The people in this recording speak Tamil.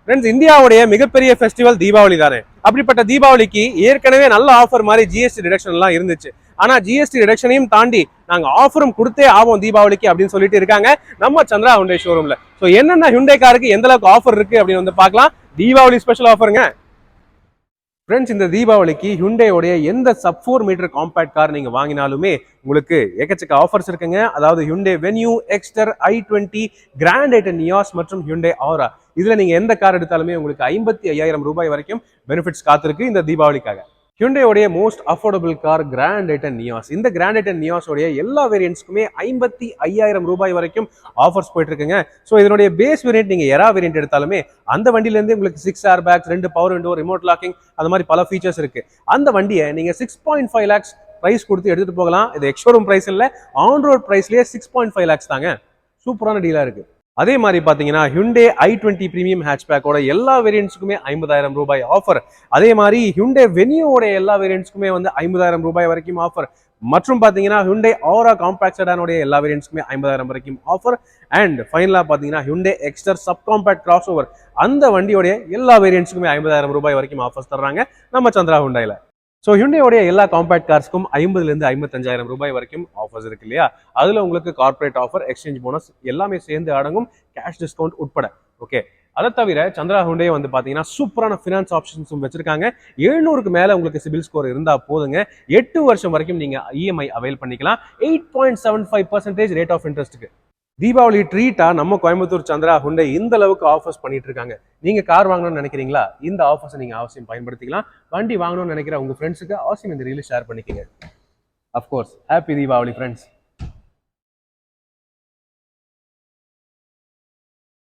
ஃப்ரெண்ட்ஸ், இந்தியாவுடைய மிகப்பெரிய ஃபெஸ்டிவல் தீபாவளி தானே. அப்படிப்பட்ட தீபாவளிக்கு ஏற்கனவே நல்ல ஆஃபர் மாதிரி ஜிஎஸ்டி ரிடக்ஷன் எல்லாம் இருந்துச்சு. ஆனா ஜிஎஸ்டி ரிடக்ஷனையும் தாண்டி நாங்க ஆஃபரும் கொடுத்தே ஆவோம் தீபாவளிக்கு அப்படின்னு சொல்லிட்டு இருக்காங்க நம்ம சந்திரா ஹுண்டை ஷோரூம்ல. ஸோ என்னென்ன ஹுண்டை காருக்கு எந்த அளவுக்கு ஆஃபர் இருக்கு அப்படின்னு வந்து பார்க்கலாம். தீபாவளி ஸ்பெஷல் ஆஃபருங்க. ஃப்ரெண்ட்ஸ், இந்த தீபாவளிக்கு ஹுண்டையோடைய எந்த சப் 4 மீட்டர் காம்பேக்ட் கார் நீங்க வாங்கினாலுமே உங்களுக்கு ஏகச்சக்க ஆஃபர்ஸ் இருக்குங்க. அதாவது Hyundai Venue, Exter, i20, Grand i ten Nios மற்றும் ஹுண்டை ஆரா. இதுல நீங்க எந்த கார் எடுத்தாலுமே உங்களுக்கு 55,000 ரூபாய் வரைக்கும் பெனிஃபிட்ஸ் காத்திருக்கு இந்த தீபாவளிக்காக. ஹுண்டையோடைய most affordable car grand i ten Niyas. இந்த கிராண்ட் ஐட்டன் நியாஸோடைய எல்லா வேரியன்ட்ஸ்க்குமே 55,000 ரூபாய் வரைக்கும் ஆஃபர்ஸ் போயிட்டு இருக்குங்க. ஸோ இதனுடைய பேஸ் வேரியன்ட் நீங்க எரா வேரியன்ட் எடுத்தாலுமே அந்த வண்டியிலேருந்து உங்களுக்கு 6 air bags, 2 power window, remote locking, அது மாதிரி பல ஃபீச்சர்ஸ் இருக்கு. அந்த வண்டியை நீங்க 6.5 lakhs பிரைஸ் கொடுத்து எடுத்துட்டு போகலாம். இது எக்ஸ்ஷோரூம் பிரைஸ் இல்ல, ஆன் ரோட் பிரைஸ்லயே 6.5 lakhs தாங்க. சூப்பரான டீலா இருக்கு. அதே மாதிரி பாத்தீங்கன்னா ஹுண்டை i20 பிரீமியம் ஹேட்ச்பேக்கோட எல்லா வேரியன்ட்ஸ்க்குமே 50,000 ரூபாய் ஆஃபர். அதே மாதிரி ஹுண்டை வென்யூவோட எல்லா வேரியன்ட்ஸ்க்குமே வந்து 50,000 ரூபாய் வரைக்கும் ஆஃபர். மற்றும் பாத்தீங்கன்னா ஹுண்டை ஆரா காம்பாக்ட் செடானோட எல்லா வேரியன்ட்ஸ்க்குமே 50,000 வரைக்கும் ஆஃபர். அண்ட் ஃபைனலா பாத்தீங்கன்னா Hyundai Exter sub compact cross over அந்த வண்டியோட எல்லா வேரியன்ட்ஸ்க்குமே 50,000 ரூபாய் வரைக்கும் ஆஃபர்ஸ் தர்றாங்க நம்ம சந்திரா ஹுண்டைல. ஸோ ஹுண்டையோடைய எல்லா காம்பேக்ட் கார்ஸ்க்கும் 50,000 55,000 ரூபாய் வரைக்கும் ஆஃபர்ஸ் இருக்கு இல்லையா. அதுல உங்களுக்கு கார்பரேட் ஆஃபர், எக்ஸ்சேஞ்ச் போனஸ் எல்லாமே சேர்ந்து அடங்கும், கேஷ் டிஸ்கவுண்ட் உட்பட. ஓகே, அதை தவிர சந்திரா ஹுண்டை வந்து பாத்தீங்கன்னா சூப்பரான ஃபினான்ஸ் ஆப்ஷன்ஸும் வச்சிருக்காங்க. 700க்கு மேல உங்களுக்கு சிபில் ஸ்கோர் இருந்தா போதுங்க, 8 வருஷம் வரைக்கும் நீங்க இஎம்ஐ அவைல் பண்ணிக்கலாம். 8.75% ரேட் ஆஃப் இன்ட்ரெஸ்ட்டுக்கு. தீபாவளி ட்ரீட்டா நம்ம கோயம்புத்தூர் சந்திரா ஹுண்டை இந்த அளவுக்கு ஆஃபர்ஸ் பண்ணிட்டு இருக்காங்க. நீங்க கார் வாங்கணும்னு நினைக்கிறீங்களா? இந்த ஆஃபர்ஸ் நீங்க அவசியம் பயன்படுத்திக்கலாம். வண்டி வாங்கணும்னு நினைக்கிற உங்க ஃப்ரெண்ட்ஸுக்கு அவசியம் இந்த ரீல் ஷேர் பண்ணிக்கங்க. Of course, happy Deepavali friends.